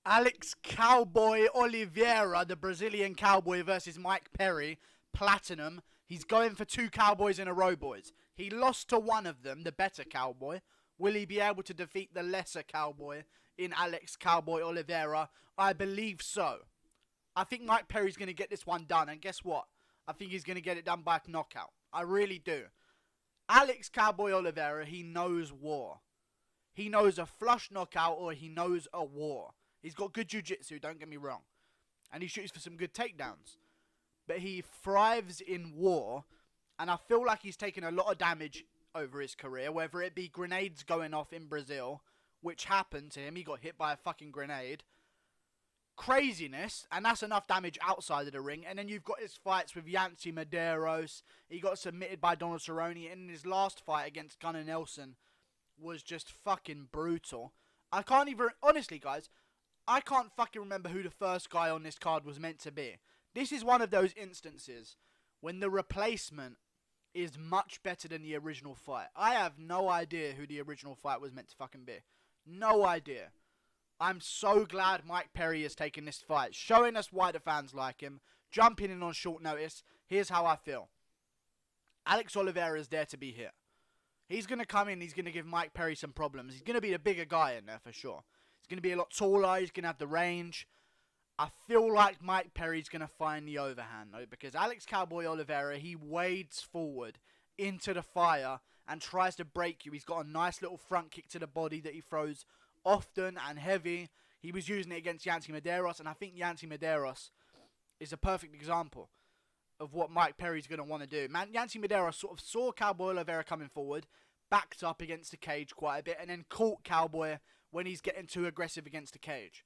Alex Cowboy Oliveira, the Brazilian cowboy, versus Mike Perry, Platinum. He's going for 2 cowboys in a row, boys. He lost to one of them, the better cowboy. Will he be able to defeat the lesser cowboy in Alex Cowboy Oliveira? I believe so. I think Mike Perry's going to get this one done. And guess what? I think he's going to get it done by knockout. I really do. Alex Cowboy Oliveira, he knows war. He knows a flush knockout or he knows a war. He's got good jiu-jitsu, don't get me wrong. And he shoots for some good takedowns. But he thrives in war. And I feel like he's taken a lot of damage over his career. Whether it be grenades going off in Brazil, which happened to him. He got hit by a fucking grenade. Craziness. And that's enough damage outside of the ring. And then you've got his fights with Yancy Medeiros. He got submitted by Donald Cerrone. And in his last fight against Gunnar Nelson was just fucking brutal. I can't even... Honestly, guys... I can't fucking remember who the first guy on this card was meant to be. This is one of those instances when the replacement is much better than the original fight. I have no idea who the original fight was meant to fucking be. No idea. I'm so glad Mike Perry has taken this fight, showing us why the fans like him, jumping in on short notice. Here's how I feel. Alex Oliveira is there to be hit. He's going to come in, he's going to give Mike Perry some problems. He's going to be the bigger guy in there for sure. He's going to be a lot taller. He's going to have the range. I feel like Mike Perry's going to find the overhand, though, because Alex Cowboy Oliveira, he wades forward into the fire and tries to break you. He's got a nice little front kick to the body that he throws often and heavy. He was using it against Yancy Medeiros, and I think Yancy Medeiros is a perfect example of what Mike Perry's going to want to do. Yancy Medeiros sort of saw Cowboy Oliveira coming forward, backed up against the cage quite a bit, and then caught Cowboy when he's getting too aggressive against the cage.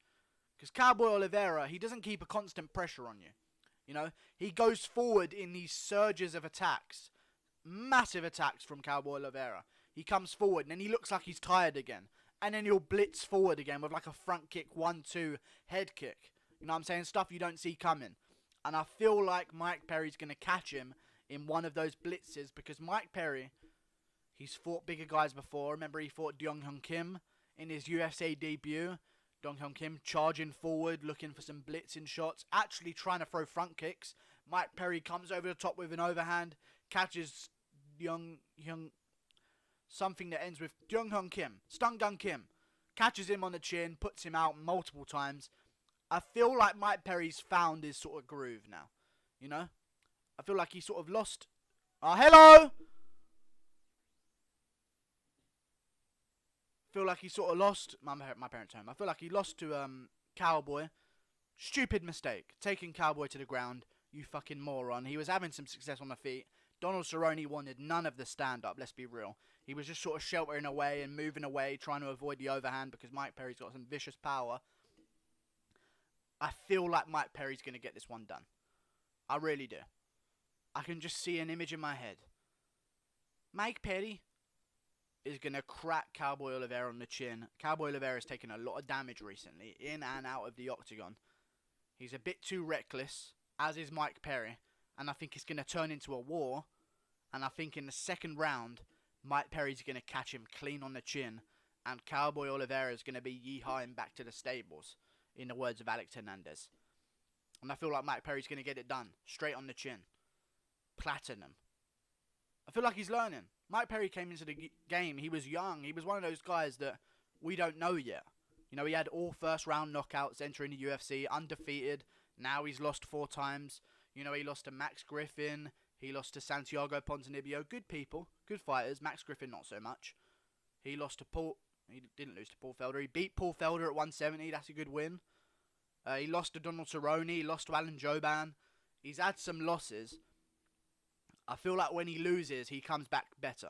Because Cowboy Oliveira, he doesn't keep a constant pressure on you. You know, he goes forward in these surges of attacks. Massive attacks from Cowboy Oliveira. He comes forward and then he looks like he's tired again. And then he'll blitz forward again with like a front kick, 1-2 head kick. You know what I'm saying? Stuff you don't see coming. And I feel like Mike Perry's going to catch him in one of those blitzes. Because Mike Perry, he's fought bigger guys before. Remember, he fought Dong Hyun Kim in his UFC debut. Dong Hyun Kim charging forward, looking for some blitzing shots, actually trying to throw front kicks. Mike Perry comes over the top with an overhand, catches something that ends with Dong Hyun Kim, Stung Gun Kim, catches him on the chin, puts him out multiple times. I feel like Mike Perry's found his sort of groove now, you know? I feel like he sort of lost... hello! Feel like he sort of lost my parents' home. I feel like he lost to Cowboy. Stupid mistake. Taking Cowboy to the ground. You fucking moron. He was having some success on the feet. Donald Cerrone wanted none of the stand-up, let's be real. He was just sort of sheltering away and moving away, trying to avoid the overhand because Mike Perry's got some vicious power. I feel like Mike Perry's going to get this one done. I really do. I can just see an image in my head. Mike Perry is going to crack Cowboy Oliveira on the chin. Cowboy Oliveira has taken a lot of damage recently, in and out of the octagon. He's a bit too reckless, as is Mike Perry. And I think it's going to turn into a war. And I think in the second round, Mike Perry's going to catch him clean on the chin. And Cowboy Oliveira is going to be yee-hawing back to the stables, in the words of Alex Hernandez. And I feel like Mike Perry's going to get it done, straight on the chin. Platinum. I feel like he's learning. Mike Perry came into the game, he was young. He was one of those guys that we don't know yet. You know, he had all first round knockouts entering the UFC, undefeated. Now he's lost 4 times. You know, he lost to Max Griffin. He lost to Santiago Ponzinibbio. Good people, good fighters. Max Griffin, not so much. He lost to Paul... He didn't lose to Paul Felder. He beat Paul Felder at 170. That's a good win. He lost to Donald Cerrone. He lost to Alan Jouban. He's had some losses. I feel like when he loses, he comes back better.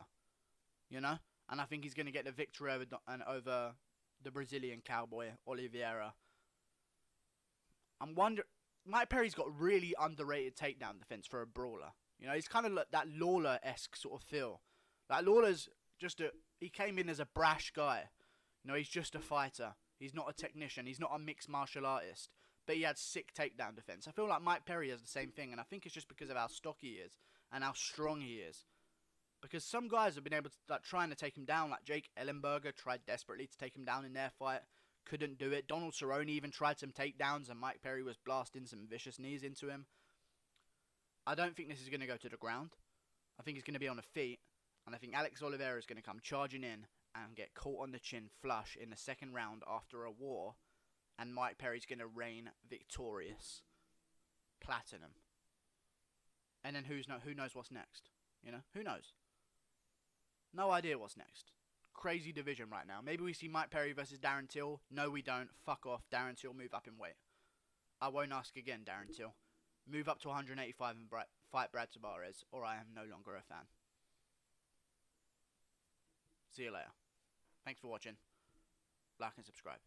You know? And I think he's going to get the victory over the Brazilian cowboy, Oliveira. I'm wondering... Mike Perry's got really underrated takedown defense for a brawler. You know, he's kind of like that Lawler-esque sort of feel. Like, Lawler's just a... He came in as a brash guy. You know, he's just a fighter. He's not a technician. He's not a mixed martial artist. But he had sick takedown defense. I feel like Mike Perry has the same thing. And I think it's just because of how stocky he is. And how strong he is. Because some guys have been able to, like, trying to take him down. Like Jake Ellenberger tried desperately to take him down in their fight. couldn't do it. Donald Cerrone even tried some takedowns, and Mike Perry was blasting some vicious knees into him. I don't think this is going to go to the ground. I think it's going to be on the feet, and I think Alex Oliveira is going to come charging in and get caught on the chin flush in the second round after a war, and Mike Perry's going to reign victorious. Platinum. And then who knows what's next? You know? Who knows? No idea what's next. Crazy division right now. Maybe we see Mike Perry versus Darren Till. No, we don't. Fuck off. Darren Till, move up in weight. I won't ask again, Darren Till. Move up to 185 and fight Brad Tavares, or I am no longer a fan. See you later. Thanks for watching. Like and subscribe.